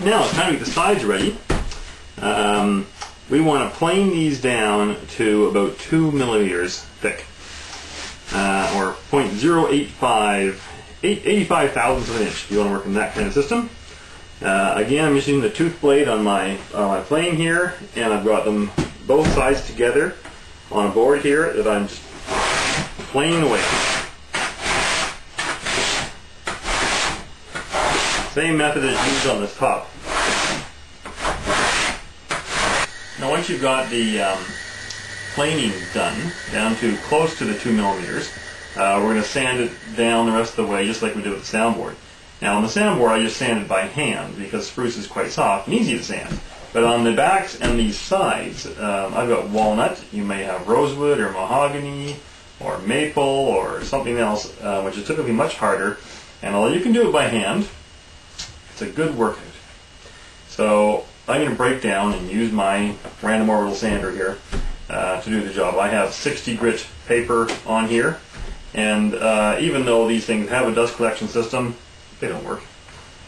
Now it's time to get the sides ready. We want to plane these down to about 2 millimeters thick, or 0.085 thousandths of an inch if you want to work in that kind of system. Again, I'm using the tooth blade on my plane here, and I've got them both sides together on a board here that I'm just planing away. Same method as used on this top. Now once you've got the planing done, down to close to the 2 millimeters, we're going to sand it down the rest of the way just like we did with the soundboard. Now on the soundboard I just sanded by hand because spruce is quite soft and easy to sand. But on the backs and these sides, I've got walnut, you may have rosewood or mahogany or maple or something else, which is typically much harder. And although you can do it by hand, it's a good workout. So I'm going to break down and use my random orbital sander here to do the job. I have 60 grit paper on here, and even though these things have a dust collection system, they don't work.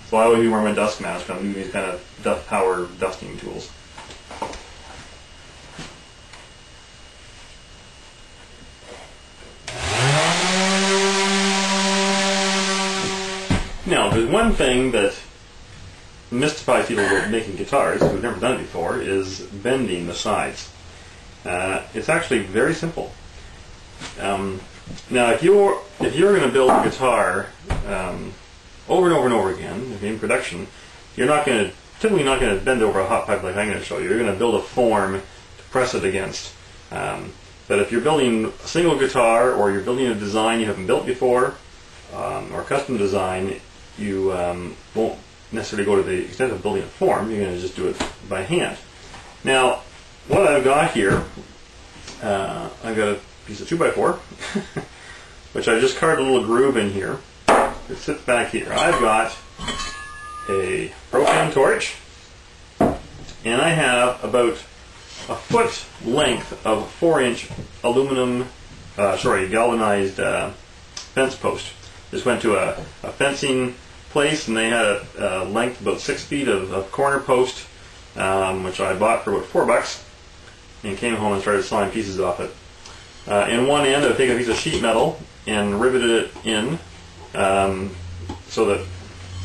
So I always wear my dust mask when I'm using these kind of power dusting tools. Now, there's one thing that mystifies people with making guitars who've never done it before is bending the sides. It's actually very simple. Now, if you're going to build a guitar over and over and over again in production, you're typically not going to bend over a hot pipe like I'm going to show you. You're going to build a form to press it against. But if you're building a single guitar, or you're building a design you haven't built before, or a custom design, you won't necessarily go to the extent of building a form. You're going to just do it by hand. Now, what I've got here, I've got a piece of 2x4, which I just carved a little groove in here. It sits back here. I've got a propane torch, and I have about a foot length of 4-inch aluminum, galvanized fence post. Just went to a fencing place, and they had a length about 6 feet of corner post, which I bought for about $4, and came home and started sawing pieces off it. In one end, I've taken a piece of sheet metal and riveted it in, so that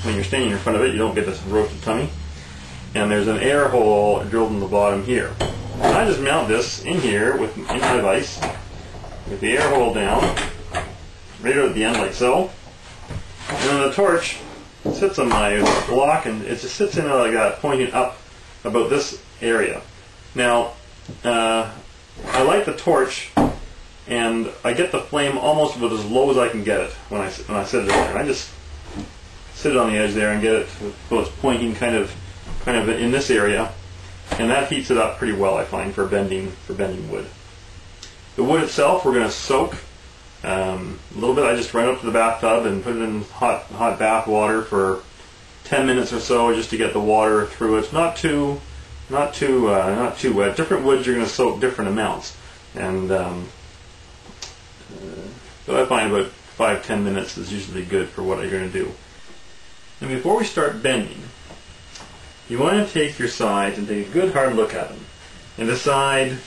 when you're standing in front of it, you don't get this roasted tummy. And there's an air hole drilled in the bottom here. And I just mount this in here in my vise, with the air hole down, right at the end like so. And then the torch sits on my block, and it just sits in there like that, pointing up about this area. Now, I light the torch, and I get the flame almost about as low as I can get it when I sit it there. And I just sit it on the edge there and get it so it's pointing kind of in this area, and that heats it up pretty well, I find, for bending wood. The wood itself we're going to soak a little bit. I just run up to the bathtub and put it in hot bath water for 10 minutes or so, just to get the water through it. Not too wet. Different woods you're going to soak different amounts, and so I find about 5-10 minutes is usually good for what you're going to do. And before we start bending, you want to take your sides and take a good hard look at them and decide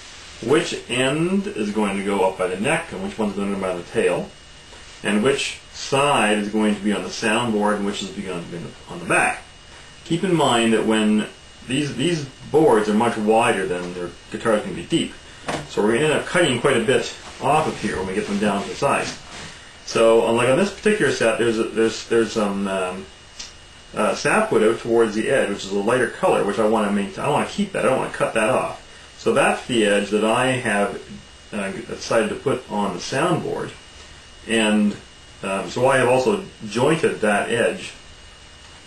which end is going to go up by the neck and which one's going to go by the tail, and which side is going to be on the soundboard and which is going to be on the back. Keep in mind that when these boards are much wider than their guitars can be deep, so we're going to end up cutting quite a bit off of here when we get them down to the sides. So, like on this particular set, there's some sapwood out towards the edge, which is a lighter color, which I want to maintain. I want to keep that. I don't want to cut that off. So that's the edge that I have decided to put on the soundboard, and so I have also jointed that edge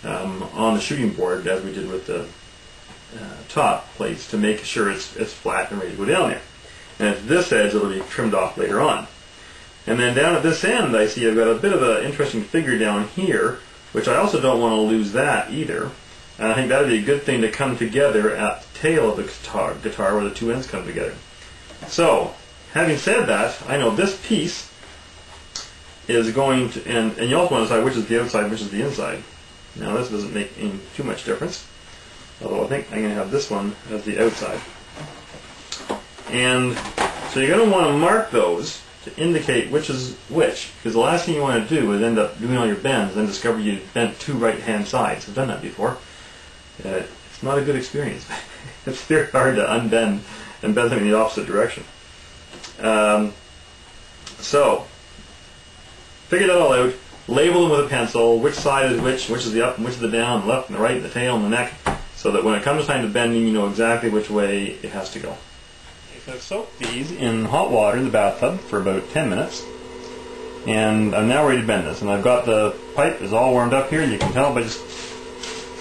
on the shooting board, as we did with the top plates, to make sure it's flat and ready to go down there. And it's this edge that will be trimmed off later on. And then down at this end, I see I've got a bit of an interesting figure down here, which I also don't want to lose that either. And I think that would be a good thing to come together at the tail of the guitar where the two ends come together. So, having said that, I know this piece is going to, and you also want to decide which is the outside, which is the inside. Now this doesn't make too much difference. Although I think I'm going to have this one as the outside. And so you're going to want to mark those to indicate which is which, because the last thing you want to do is end up doing all your bends and then discover you bent two right-hand sides. I've done that before. It's not a good experience. It's very hard to unbend and bend them in the opposite direction. So, figure that all out. Label them with a pencil. Which side is which is the up and which is the down, the left and the right, the tail and the neck, so that when it comes time to bending, you know exactly which way it has to go. Okay, so I've soaked these in hot water in the bathtub for about 10 minutes. And I'm now ready to bend this. And I've got the pipe is all warmed up here. You can tell by just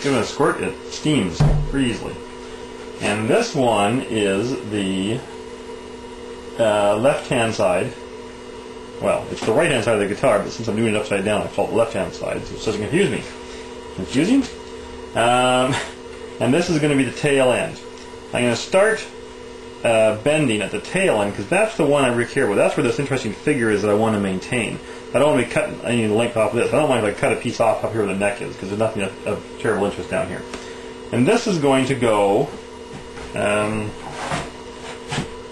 giving it a squirt, it steams pretty easily. And this one is the left-hand side. Well, it's the right-hand side of the guitar, but since I'm doing it upside down, I call it the left-hand side, so it doesn't confuse me. Confusing? And this is going to be the tail end. I'm going to start bending at the tail end, because that's the one I really care about. That's where this interesting figure is that I want to maintain. I don't want to be cutting any length off of this. I don't mind if I cut a piece off up here where the neck is, because there's nothing of terrible interest down here. And this is going to go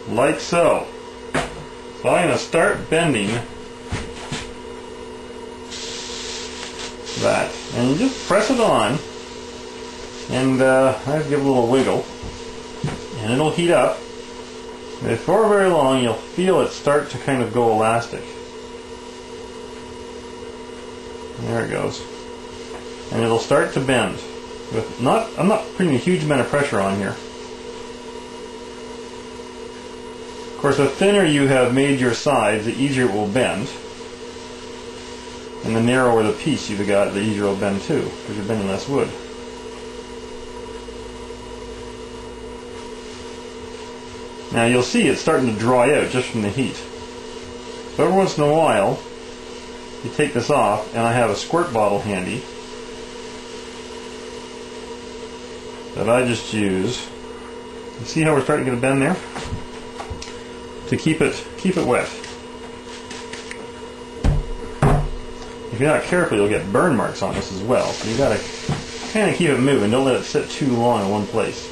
like so. So I'm going to start bending that. And you just press it on, and I have to give it a little wiggle, and it'll heat up. And before very long, you'll feel it start to kind of go elastic. There it goes. And it'll start to bend. I'm not putting a huge amount of pressure on here. Of course, the thinner you have made your sides, the easier it will bend. And the narrower the piece you've got, the easier it will bend too, because you're bending less wood. Now you'll see it's starting to dry out just from the heat. So every once in a while, you take this off, and I have a squirt bottle handy that I just use. You see how we're starting to get a bend there? To keep it wet. If you're not careful, you'll get burn marks on this as well. So you got to kind of keep it moving. Don't let it sit too long in one place.